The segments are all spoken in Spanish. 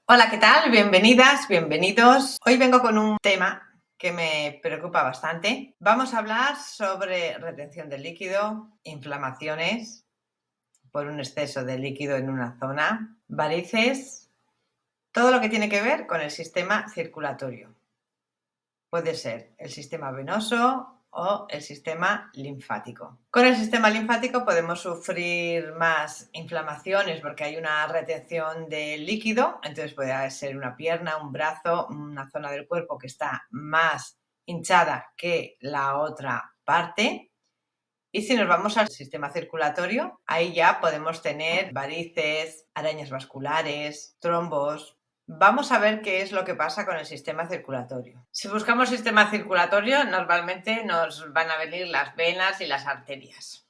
Hola, ¿qué tal? Bienvenidas, bienvenidos. Hoy vengo con un tema que me preocupa bastante. Vamos a hablar sobre retención de líquido, inflamaciones por un exceso de líquido en una zona, varices, todo lo que tiene que ver con el sistema circulatorio. Puede ser el sistema venoso o el sistema linfático. Con el sistema linfático podemos sufrir más inflamaciones porque hay una retención de líquido, entonces puede ser una pierna, un brazo, una zona del cuerpo que está más hinchada que la otra parte. Y si nos vamos al sistema circulatorio, ahí ya podemos tener varices, arañas vasculares, trombos. Vamos a ver qué es lo que pasa con el sistema circulatorio. Si buscamos sistema circulatorio, normalmente nos van a venir las venas y las arterias.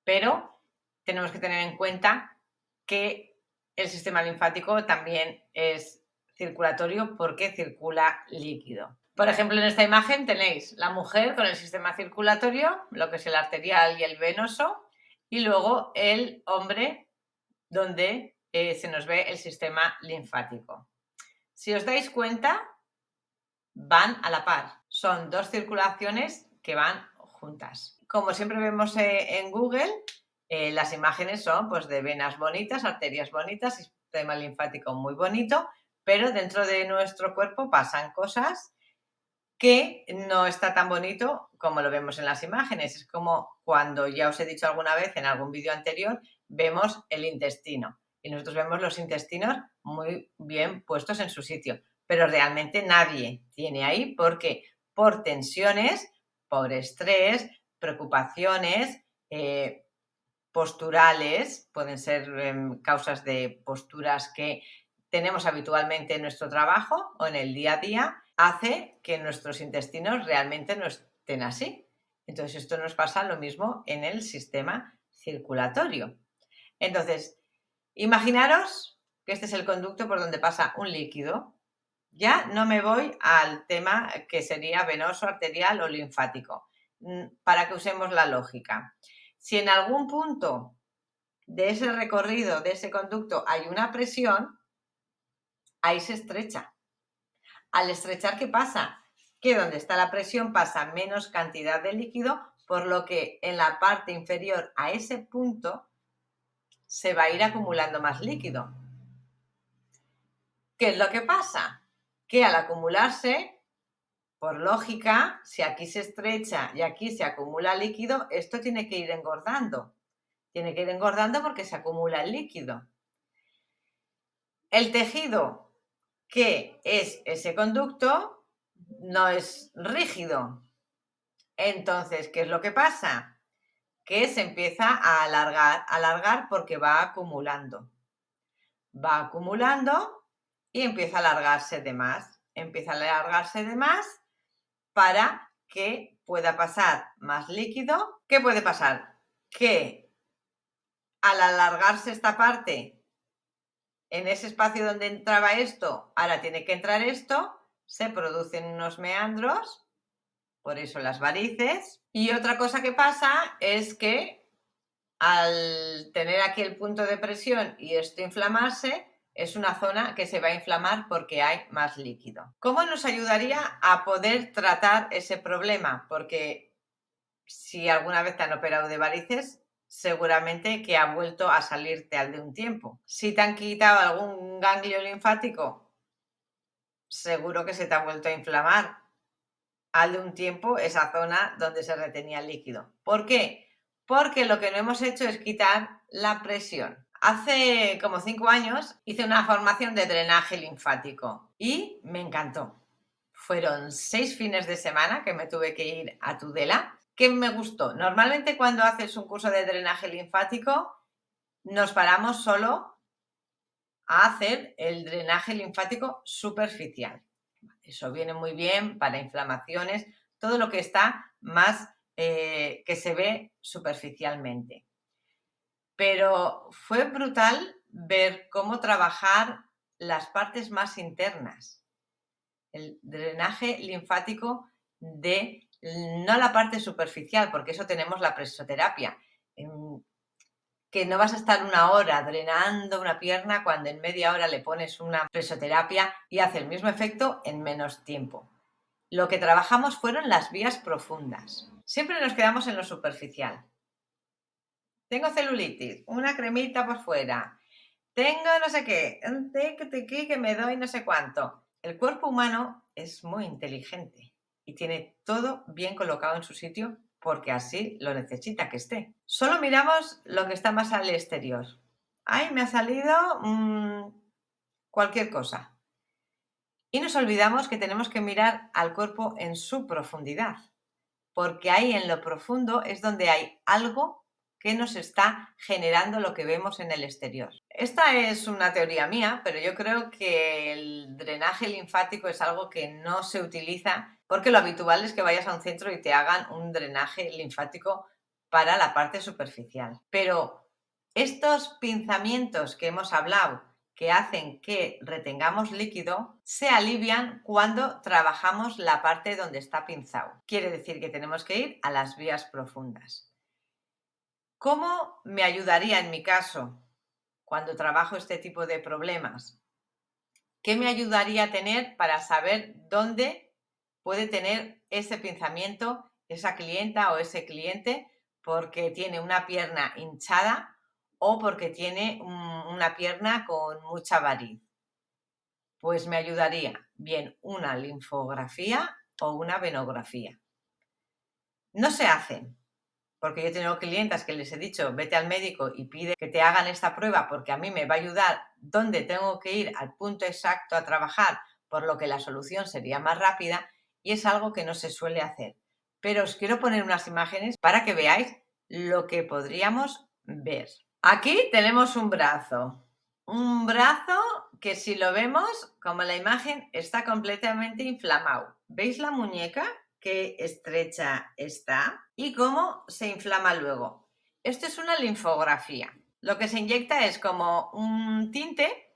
Pero tenemos que tener en cuenta que el sistema linfático también es circulatorio porque circula líquido. Por ejemplo, en esta imagen tenéis la mujer con el sistema circulatorio, lo que es el arterial y el venoso, y luego el hombre donde se nos ve el sistema linfático. Si os dais cuenta, van a la par. Son dos circulaciones que van juntas. Como siempre vemos en Google, las imágenes son pues, de venas bonitas, arterias bonitas, sistema linfático muy bonito, pero dentro de nuestro cuerpo pasan cosas que no está tan bonito como lo vemos en las imágenes. Es como cuando ya os he dicho alguna vez en algún vídeo anterior, vemos el intestino y nosotros vemos los intestinos muy bien puestos en su sitio, pero realmente nadie tiene ahí porque por tensiones, por estrés, preocupaciones, posturales, pueden ser causas de posturas que tenemos habitualmente en nuestro trabajo o en el día a día, hace que nuestros intestinos realmente no estén así. Entonces, esto nos pasa lo mismo en el sistema circulatorio. Entonces, imaginaros que este es el conducto por donde pasa un líquido. Ya no me voy al tema que sería venoso, arterial o linfático, para que usemos la lógica. Si en algún punto de ese recorrido, de ese conducto, hay una presión, ahí se estrecha. Al estrechar, ¿qué pasa? Que donde está la presión pasa menos cantidad de líquido, por lo que en la parte inferior a ese punto se va a ir acumulando más líquido. ¿Qué es lo que pasa? Que al acumularse, por lógica, si aquí se estrecha y aquí se acumula líquido, esto tiene que ir engordando. Tiene que ir engordando porque se acumula el líquido. El tejido, que es ese conducto, no es rígido. Entonces, ¿qué es lo que pasa? Que se empieza a alargar porque va acumulando. Va acumulando y empieza a alargarse de más. Empieza a alargarse de más para que pueda pasar más líquido. ¿Qué puede pasar? Que al alargarse esta parte, en ese espacio donde entraba esto, ahora tiene que entrar esto, se producen unos meandros, por eso las varices. Y otra cosa que pasa es que al tener aquí el punto de presión y esto inflamarse, es una zona que se va a inflamar porque hay más líquido. ¿Cómo nos ayudaría a poder tratar ese problema? Porque si alguna vez te han operado de varices, seguramente que ha vuelto a salirte al de un tiempo. Si te han quitado algún ganglio linfático, seguro que se te ha vuelto a inflamar al de un tiempo esa zona donde se retenía el líquido. ¿Por qué? Porque lo que no hemos hecho es quitar la presión. Hace como 5 años hice una formación de drenaje linfático y me encantó. Fueron 6 fines de semana que me tuve que ir a Tudela. ¿Qué me gustó? Normalmente cuando haces un curso de drenaje linfático nos paramos solo a hacer el drenaje linfático superficial. Eso viene muy bien para inflamaciones, todo lo que está más que se ve superficialmente. Pero fue brutal ver cómo trabajar las partes más internas, el drenaje linfático de no la parte superficial, porque eso tenemos la presoterapia. que no vas a estar una hora drenando una pierna cuando en media hora le pones una presoterapia y hace el mismo efecto en menos tiempo. Lo que trabajamos fueron las vías profundas. Siempre nos quedamos en lo superficial. Tengo celulitis, una cremita por fuera, tengo no sé qué, un tequi que me doy no sé cuánto. El cuerpo humano es muy inteligente y tiene todo bien colocado en su sitio porque así lo necesita que esté. Solo miramos lo que está más al exterior. Ay, me ha salido cualquier cosa. Y nos olvidamos que tenemos que mirar al cuerpo en su profundidad, porque ahí en lo profundo es donde hay algo que nos está generando lo que vemos en el exterior. Esta es una teoría mía, pero yo creo que el drenaje linfático es algo que no se utiliza porque lo habitual es que vayas a un centro y te hagan un drenaje linfático para la parte superficial. Pero estos pinzamientos que hemos hablado, que hacen que retengamos líquido, se alivian cuando trabajamos la parte donde está pinzado. Quiere decir que tenemos que ir a las vías profundas. ¿Cómo me ayudaría en mi caso cuando trabajo este tipo de problemas? ¿Qué me ayudaría a tener para saber dónde puede tener ese pinzamiento esa clienta o ese cliente porque tiene una pierna hinchada o porque tiene una pierna con mucha variz? Pues me ayudaría bien una linfografía o una venografía. No se hacen, porque yo he tenido clientas que les he dicho, vete al médico y pide que te hagan esta prueba porque a mí me va a ayudar dónde tengo que ir al punto exacto a trabajar, por lo que la solución sería más rápida y es algo que no se suele hacer. Pero os quiero poner unas imágenes para que veáis lo que podríamos ver. Aquí tenemos un brazo que si lo vemos, como la imagen, está completamente inflamado. ¿Veis la muñeca? Qué estrecha está y cómo se inflama luego. Esto es una linfografía. Lo que se inyecta es como un tinte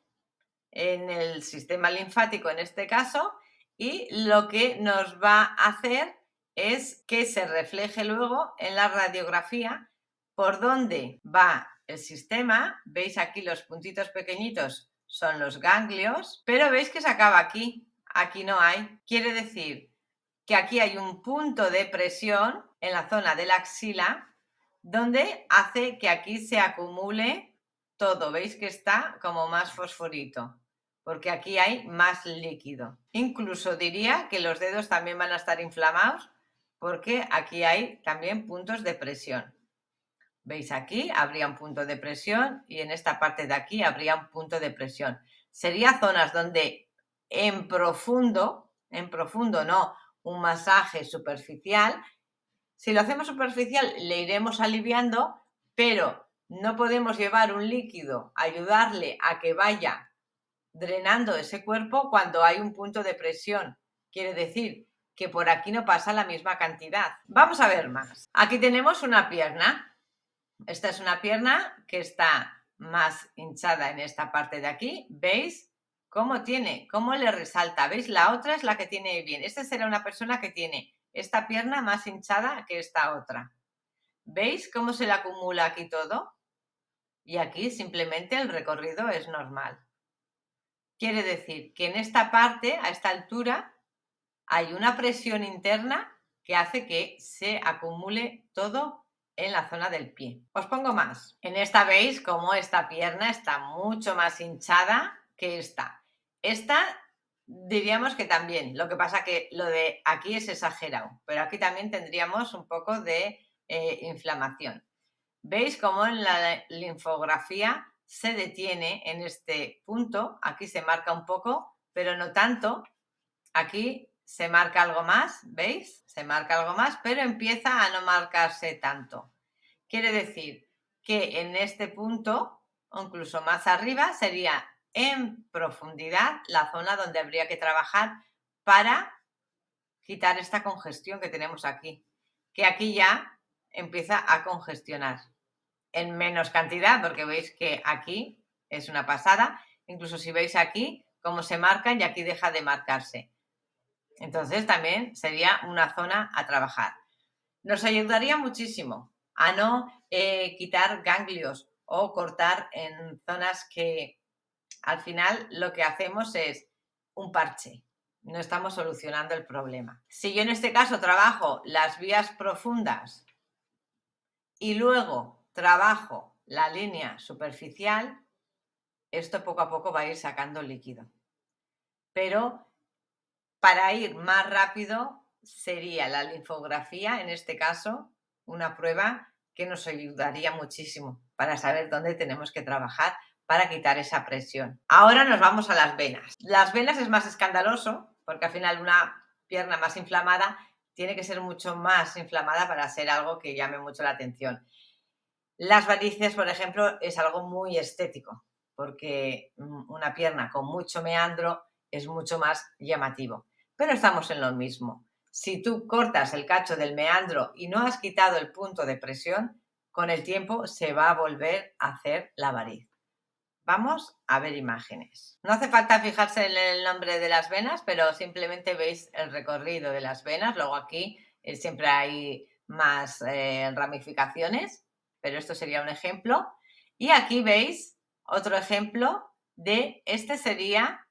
en el sistema linfático en este caso y lo que nos va a hacer es que se refleje luego en la radiografía por dónde va el sistema. Veis aquí los puntitos pequeñitos son los ganglios, pero veis que se acaba aquí. Aquí no hay. Quiere decir que aquí hay un punto de presión en la zona de la axila donde hace que aquí se acumule todo. Veis que está como más fosforito, porque aquí hay más líquido. Incluso diría que los dedos también van a estar inflamados porque aquí hay también puntos de presión. ¿Veis aquí? Habría un punto de presión y en esta parte de aquí habría un punto de presión. Serían zonas donde en profundo no, un masaje superficial. Si lo hacemos superficial le iremos aliviando, pero no podemos llevar un líquido, ayudarle a que vaya drenando ese cuerpo cuando hay un punto de presión. Quiere decir que por aquí no pasa la misma cantidad. Vamos a ver más. Aquí tenemos una pierna. Esta es una pierna que está más hinchada en esta parte de aquí. ¿Veis cómo tiene? ¿Cómo le resalta? ¿Veis? La otra es la que tiene bien. Esta será una persona que tiene esta pierna más hinchada que esta otra. ¿Veis cómo se le acumula aquí todo? Y aquí simplemente el recorrido es normal. Quiere decir que en esta parte, a esta altura, hay una presión interna que hace que se acumule todo en la zona del pie. Os pongo más. En esta veis cómo esta pierna está mucho más hinchada que esta. Esta diríamos que también, lo que pasa que lo de aquí es exagerado, pero aquí también tendríamos un poco de inflamación. ¿Veis cómo en la linfografía se detiene en este punto? Aquí se marca un poco, pero no tanto. Aquí se marca algo más, ¿veis? Se marca algo más, pero empieza a no marcarse tanto. Quiere decir que en este punto, o incluso más arriba, sería en profundidad la zona donde habría que trabajar para quitar esta congestión que tenemos aquí, que aquí ya empieza a congestionar en menos cantidad, porque veis que aquí es una pasada, incluso si veis aquí cómo se marcan y aquí deja de marcarse. Entonces también sería una zona a trabajar. Nos ayudaría muchísimo a no quitar ganglios o cortar en zonas que al final lo que hacemos es un parche, no estamos solucionando el problema. Si yo en este caso trabajo las vías profundas y luego trabajo la línea superficial, esto poco a poco va a ir sacando líquido. Pero para ir más rápido sería la linfografía, en este caso, una prueba que nos ayudaría muchísimo para saber dónde tenemos que trabajar para quitar esa presión. Ahora nos vamos a las venas. Las venas es más escandaloso porque al final una pierna más inflamada tiene que ser mucho más inflamada para ser algo que llame mucho la atención. Las varices, por ejemplo, es algo muy estético porque una pierna con mucho meandro es mucho más llamativo. Pero estamos en lo mismo. Si tú cortas el cacho del meandro y no has quitado el punto de presión, con el tiempo se va a volver a hacer la variz. Vamos a ver imágenes. No hace falta fijarse en el nombre de las venas, pero simplemente veis el recorrido de las venas. Luego aquí siempre hay más ramificaciones, pero esto sería un ejemplo. Y aquí veis otro ejemplo de, este sería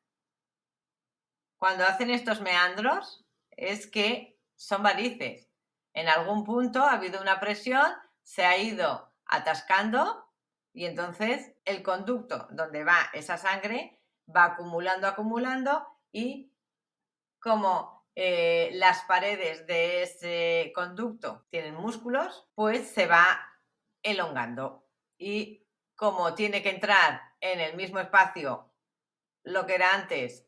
cuando hacen estos meandros, es que son varices. En algún punto ha habido una presión, se ha ido atascando y entonces el conducto donde va esa sangre va acumulando y como las paredes de ese conducto tienen músculos, pues se va elongando. Y como tiene que entrar en el mismo espacio lo que era antes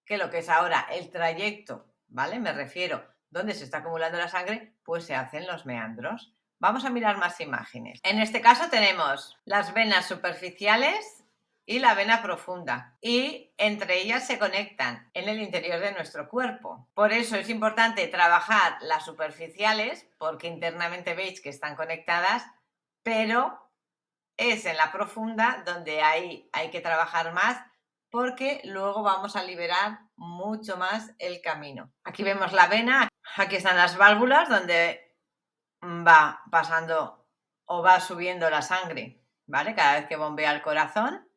que lo que es ahora el trayecto, ¿vale? Me refiero, donde se está acumulando la sangre, pues se hacen los meandros. Vamos a mirar más imágenes. En este caso tenemos las venas superficiales y la vena profunda, y entre ellas se conectan en el interior de nuestro cuerpo. Por eso es importante trabajar las superficiales, porque internamente veis que están conectadas, pero es en la profunda donde hay que trabajar más, porque luego vamos a liberar mucho más el camino. Aquí vemos la vena, aquí están las válvulas donde va pasando o va subiendo la sangre, ¿vale? Cada vez que bombea el corazón.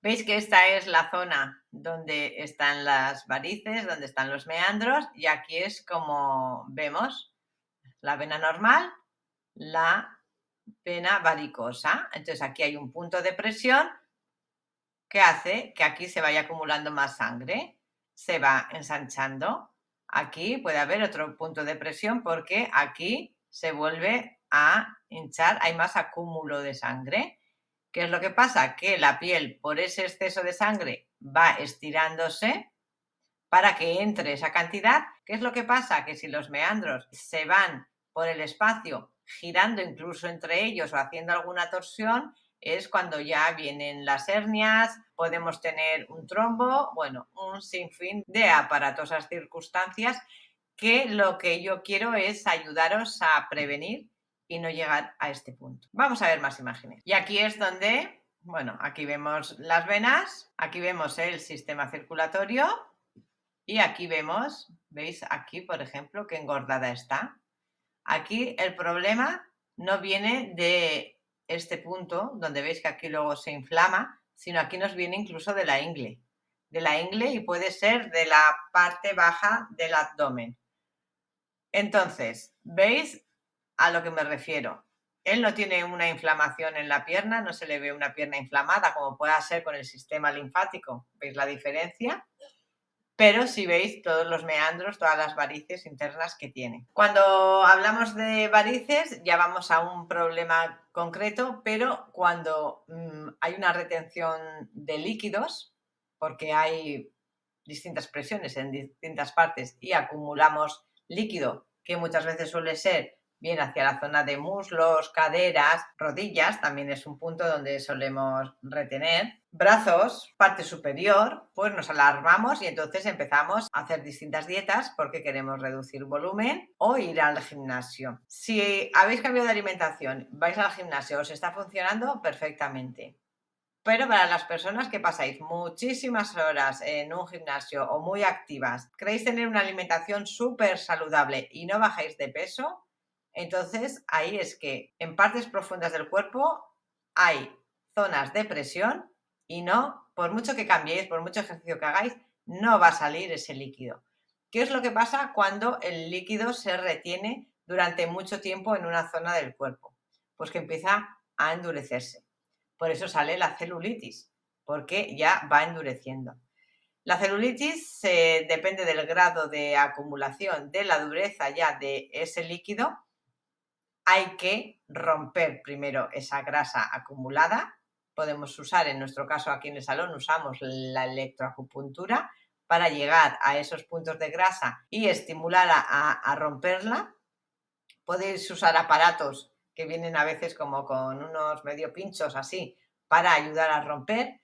Veis que esta es la zona donde están las varices, donde están los meandros, y aquí es como vemos la vena normal, la vena varicosa. Entonces aquí hay un punto de presión que hace que aquí se vaya acumulando más sangre, se va ensanchando. Aquí puede haber otro punto de presión porque aquí se vuelve a hinchar, hay más acúmulo de sangre. ¿Qué es lo que pasa? Que la piel, por ese exceso de sangre, va estirándose para que entre esa cantidad. ¿Qué es lo que pasa? Que si los meandros se van por el espacio, girando incluso entre ellos o haciendo alguna torsión, es cuando ya vienen las hernias, podemos tener un trombo, bueno, un sinfín de aparatosas circunstancias, que lo que yo quiero es ayudaros a prevenir y no llegar a este punto. Vamos a ver más imágenes. Y aquí es donde, bueno, aquí vemos las venas, aquí vemos el sistema circulatorio y aquí vemos, veis aquí, por ejemplo, qué engordada está. Aquí el problema no viene de este punto, donde veis que aquí luego se inflama, sino aquí nos viene incluso de la ingle y puede ser de la parte baja del abdomen. Entonces, ¿veis a lo que me refiero? Él no tiene una inflamación en la pierna, no se le ve una pierna inflamada como pueda ser con el sistema linfático. ¿Veis la diferencia? Pero si veis todos los meandros, todas las varices internas que tiene. Cuando hablamos de varices ya vamos a un problema concreto, pero cuando hay una retención de líquidos, porque hay distintas presiones en distintas partes y acumulamos líquido, que muchas veces suele ser bien hacia la zona de muslos, caderas, rodillas, también es un punto donde solemos retener, brazos, parte superior, pues nos alarmamos y entonces empezamos a hacer distintas dietas porque queremos reducir volumen o ir al gimnasio. Si habéis cambiado de alimentación, vais al gimnasio, os está funcionando perfectamente. Pero para las personas que pasáis muchísimas horas en un gimnasio o muy activas, queréis tener una alimentación súper saludable y no bajáis de peso, entonces ahí es que en partes profundas del cuerpo hay zonas de presión y no, por mucho que cambiéis, por mucho ejercicio que hagáis, no va a salir ese líquido. ¿Qué es lo que pasa cuando el líquido se retiene durante mucho tiempo en una zona del cuerpo? Pues que empieza a endurecerse. Por eso sale la celulitis, porque ya va endureciendo. La celulitis depende del grado de acumulación de la dureza ya de ese líquido. Hay que romper primero esa grasa acumulada. Podemos usar, en nuestro caso aquí en el salón, usamos la electroacupuntura para llegar a esos puntos de grasa y estimular a romperla. Podéis usar aparatos que vienen a veces como con unos medio pinchos así para ayudar a romper.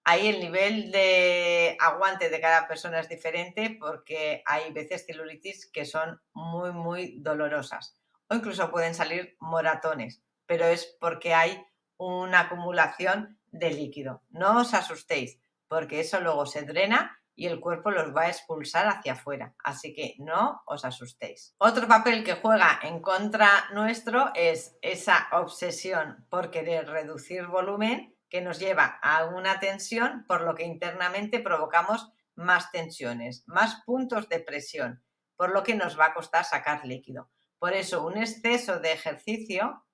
Ahí el nivel de aguante de cada persona es diferente porque hay veces celulitis que son muy, muy dolorosas o incluso pueden salir moratones, pero es porque hay una acumulación de líquido. No os asustéis porque eso luego se drena y el cuerpo los va a expulsar hacia afuera, así que no os asustéis. Otro papel que juega en contra nuestro es esa obsesión por querer reducir volumen que nos lleva a una tensión, por lo que internamente provocamos más tensiones, más puntos de presión, por lo que nos va a costar sacar líquido. Por eso un exceso de ejercicio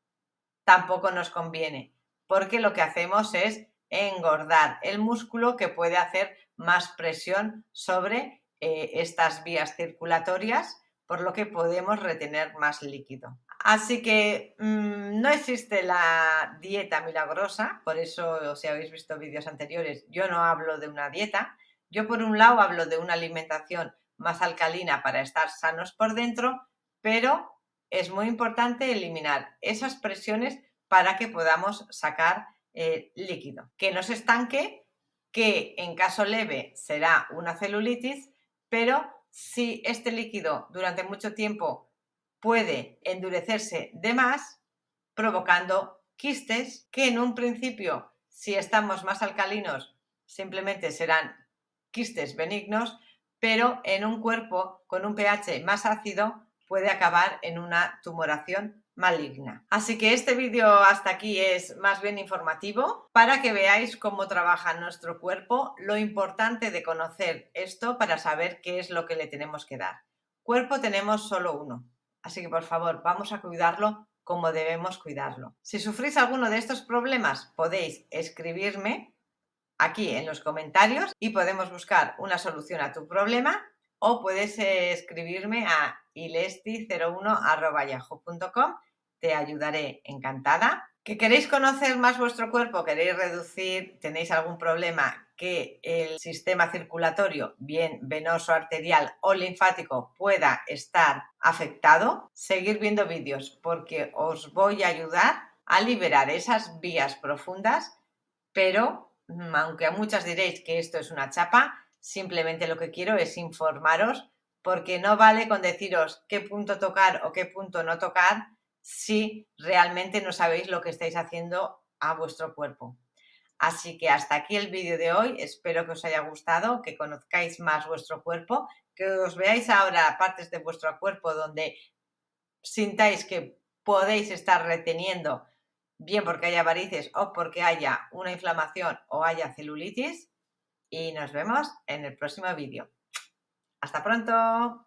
tampoco nos conviene, porque lo que hacemos es engordar el músculo que puede hacer más presión sobre estas vías circulatorias, por lo que podemos retener más líquido. Así que no existe la dieta milagrosa, por eso si habéis visto vídeos anteriores, yo no hablo de una dieta. Yo por un lado hablo de una alimentación más alcalina para estar sanos por dentro, pero es muy importante eliminar esas presiones para que podamos sacar líquido. Que no se estanque, que en caso leve será una celulitis, pero si este líquido durante mucho tiempo puede endurecerse de más, provocando quistes que en un principio, si estamos más alcalinos, simplemente serán quistes benignos, pero en un cuerpo con un pH más ácido puede acabar en una tumoración maligna. Así que este vídeo hasta aquí es más bien informativo para que veáis cómo trabaja nuestro cuerpo, lo importante de conocer esto para saber qué es lo que le tenemos que dar. Cuerpo tenemos solo uno, así que por favor vamos a cuidarlo como debemos cuidarlo. Si sufrís alguno de estos problemas podéis escribirme aquí en los comentarios y podemos buscar una solución a tu problema, o puedes escribirme a ilesti01@yahoo.com. Te ayudaré encantada. ¿Que queréis conocer más vuestro cuerpo? ¿Queréis reducir? ¿Tenéis algún problema que el sistema circulatorio, bien venoso, arterial o linfático, pueda estar afectado? Seguir viendo vídeos porque os voy a ayudar a liberar esas vías profundas, pero aunque a muchas diréis que esto es una chapa, simplemente lo que quiero es informaros, porque no vale con deciros qué punto tocar o qué punto no tocar si realmente no sabéis lo que estáis haciendo a vuestro cuerpo. Así que hasta aquí el vídeo de hoy, espero que os haya gustado, que conozcáis más vuestro cuerpo, que os veáis ahora partes de vuestro cuerpo donde sintáis que podéis estar reteniendo, bien porque haya varices o porque haya una inflamación o haya celulitis, y nos vemos en el próximo vídeo. ¡Hasta pronto!